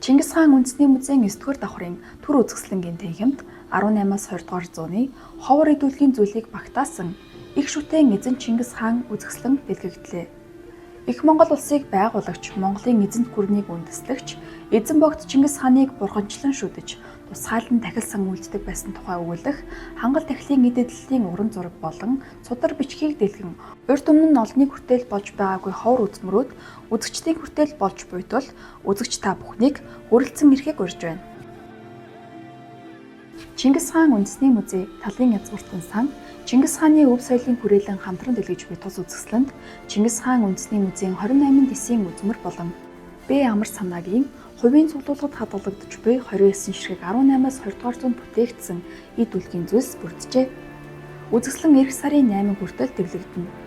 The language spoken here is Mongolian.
Чингис хаан үндэсний музейн 9-р давхрын төр үзэсгэлэнгийн танхимд 18-аас 20-р зууны ховор идэвхтэй зүйлийг багтаасан их шүтээн эзэн Чингис хаан үзэсгэлэн дэлгэгдлээ. Их Монгол улсыг байгуулагч, Монголын эзэнт гүрнийг үндэслэгч, эзэн богд Чингис хааныг бурханчлан шүтэж, тусгаалan тахилсан үйлддэг байсан тухай өгүүлэх хангал тахилын эдэдлийн уран зураг болон судар бичгийг дэлгэн урд өмнө нь олонний хүртэл болж байгаагүй ховор үзмөрүүд үзэгчдийн хүртэл болж буйтвал үзэгч та бүхнийг хүрэлцэн ирэхийг урьж байна. Чингис хаан үндэсний музей талын язгууртан сан Чингис хааны өв соёлын хүрээлэн хамтран дэлгэж буй тус үзэсгэлэнт Чингис хаан үндэсний музейн 28 дэсийн үзмэр болон Б амар санаагийн хувийн цуглуулгад хадгалагдж буй 29 ширхэг 18-аас 20-р зуунд бүтээгдсэн эд үлгийн зүйлс бүрджээ. Үзэсгэлэн эх сарын 8 хүртэл тэглэгдэнэ.